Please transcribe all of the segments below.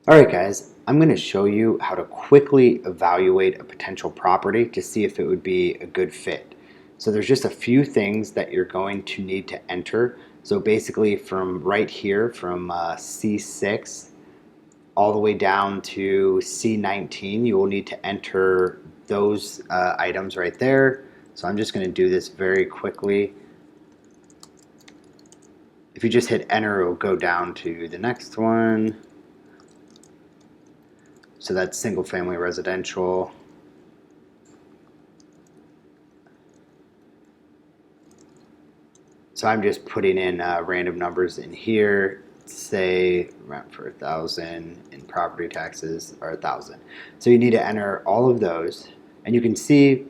Alright guys, I'm going to show you how to quickly evaluate a potential property to see if it would be a good fit. So there's just a few things that you're going to need to enter. So basically from right here, from C6 all the way down to C19, you will need to enter those items right there. So I'm just going to do this very quickly. If you just hit enter, it will go down to the next one. So that's single family residential. So I'm just putting in random numbers in here. Say rent for 1,000 and property taxes are 1,000. So you need to enter all of those, and you can see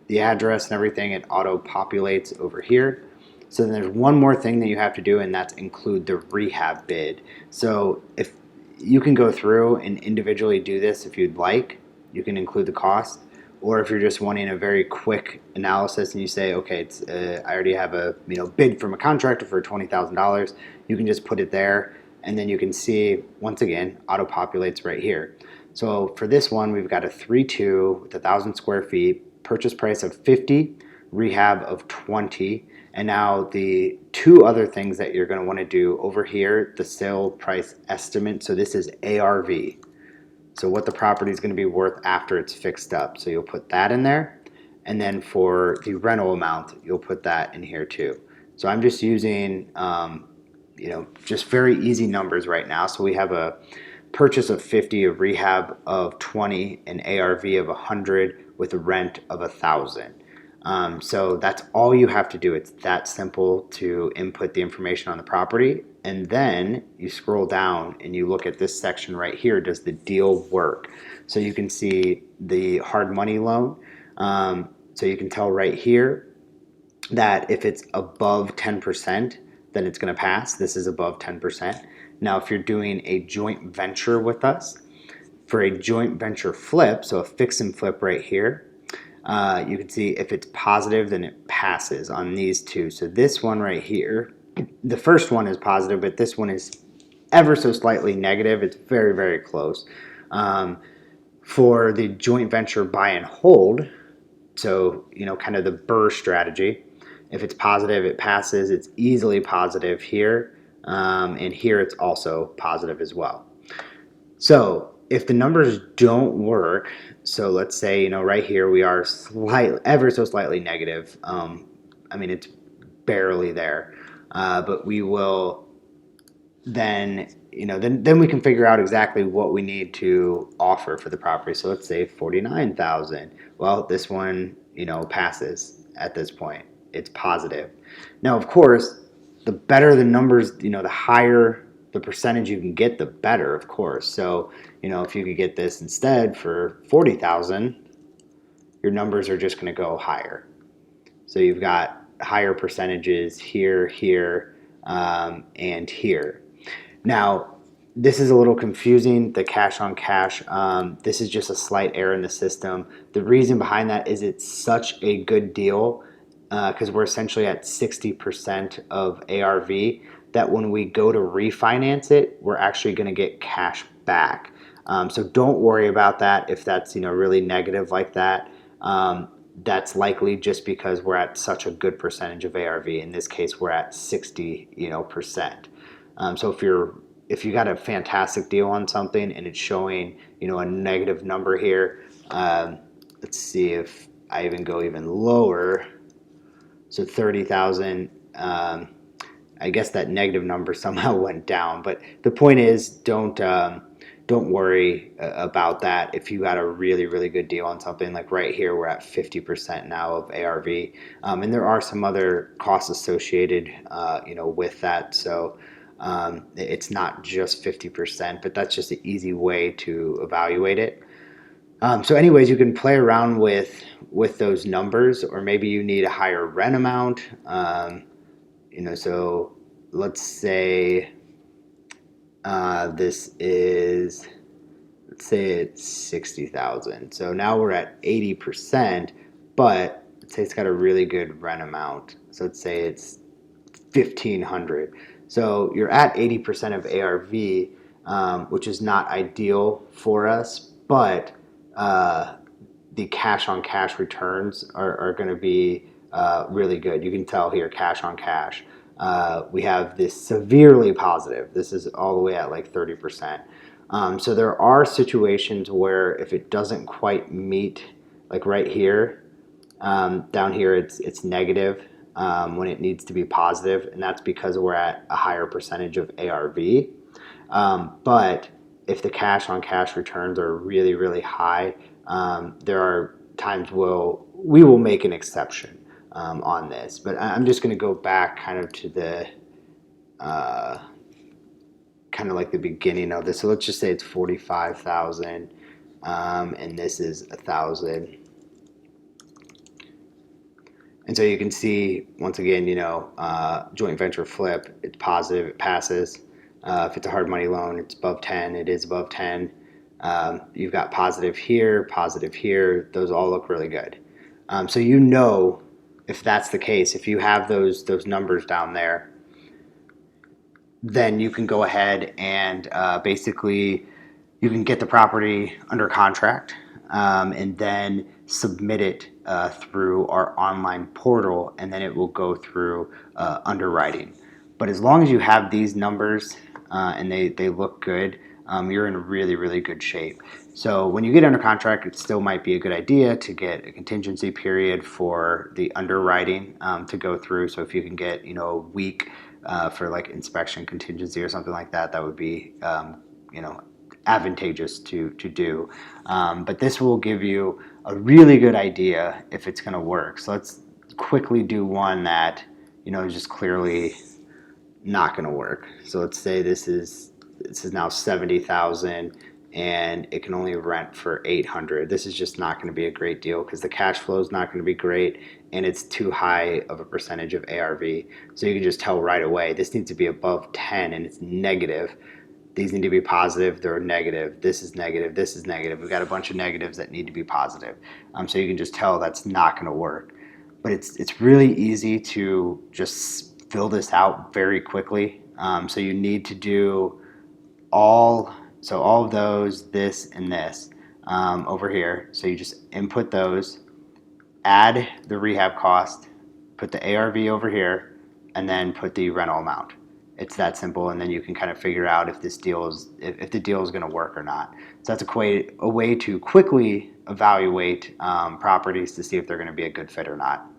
the address and everything. It auto populates over here. So then there's one more thing that you have to do, and that's include the rehab bid. So if you can go through and individually do this if you'd like, you can include the cost. Or if you're just wanting a very quick analysis and you say, okay, it's I already have a bid from a contractor for $20,000, you can just put it there, and then you can see once again auto populates right here. So for this one, we've got a 3.2 with 1,000 square feet, purchase price of 50, rehab of 20, and now the two other things that you're going to want to do over here, the sale price estimate. So this is ARV. So what the property is going to be worth after it's fixed up. So you'll put that in there. And then for the rental amount, you'll put that in here too. So I'm just using, just very easy numbers right now. So we have a purchase of 50, a rehab of 20, an ARV of 100 with a rent of 1,000. So that's all you have to do. It's that simple to input the information on the property. And then you scroll down and you look at this section right here. Does the deal work? So you can see the hard money loan. So you can tell right here that if it's above 10%, then it's going to pass. This is above 10%. Now, if you're doing a joint venture with us, for a joint venture flip, so a fix and flip right here, you can see if it's positive, then it passes on these two. So this one right here, the first one is positive, but this one is ever so slightly negative. It's very, very close. For the joint venture buy and hold, so, kind of the BRRRR strategy, if it's positive, it passes. It's easily positive here. And here it's also positive as well. So if the numbers don't work, so let's say, right here we are ever so slightly negative. It's barely there. But we will then, then we can figure out exactly what we need to offer for the property. So let's say 49,000. Well, this one, passes at this point. It's positive. Now, of course, the better the numbers, the higher the percentage you can get, the better, of course. So, if you could get this instead for 40,000, your numbers are just going to go higher. So you've got higher percentages here, here, and here. Now, this is a little confusing, the cash on cash. This is just a slight error in the system. The reason behind that is it's such a good deal because we're essentially at 60% of ARV that when we go to refinance it, we're actually going to get cash back. So don't worry about that if that's really negative like that. That's likely just because we're at such a good percentage of ARV. In this case, we're at 60%. So if you got a fantastic deal on something and it's showing a negative number here, let's see if I even go even lower. So 30,000. I guess that negative number somehow went down, but the point is, don't worry about that. If you got a really, really good deal on something, like right here, we're at 50% now of ARV, and there are some other costs associated, with that. So it's not just 50%, but that's just an easy way to evaluate it. So anyways, you can play around with those numbers, or maybe you need a higher rent amount. So let's say this is, let's say it's 60,000. So now we're at 80%, but let's say it's got a really good rent amount. So let's say it's 1,500. So you're at 80% of ARV. which is not ideal for us, but the cash on cash returns are going to be really good. You can tell here, cash on cash. We have this severely positive. This is all the way at like 30%. So there are situations where if it doesn't quite meet, like right here, down here it's negative when it needs to be positive, and that's because we're at a higher percentage of ARV. But if the cash on cash returns are really, really high, there are times we will make an exception on this. But I'm just going to go back kind of to the kind of like the beginning of this. So let's just say it's 45,000, and this is 1,000. And so you can see, once again, joint venture flip, it's positive, it passes. If it's a hard money loan, it's above 10, it is above 10. You've got positive here, those all look really good. So if that's the case, if you have those numbers down there, then you can go ahead and basically you can get the property under contract and then submit it through our online portal, and then it will go through underwriting. But as long as you have these numbers and they look good, you're in really, really good shape. So when you get under contract, it still might be a good idea to get a contingency period for the underwriting to go through. So if you can get a week for like inspection contingency or something like that, that would be advantageous to do. But this will give you a really good idea if it's going to work. So let's quickly do one that is just clearly not going to work. So let's say this is now 70,000 and it can only rent for 800. This is just not going to be a great deal because the cash flow is not going to be great and it's too high of a percentage of ARV. So you can just tell right away this needs to be above 10 and it's negative. These need to be positive, they're negative. This is negative, this is negative. We've got a bunch of negatives that need to be positive. So you can just tell that's not going to work. But it's really easy to just fill this out very quickly. So you need to do all of those, this and this over here. So you just input those, add the rehab cost, put the ARV over here, and then put the rental amount. It's that simple, and then you can kind of figure out if the deal is going to work or not. So that's a way to quickly evaluate properties to see if they're going to be a good fit or not.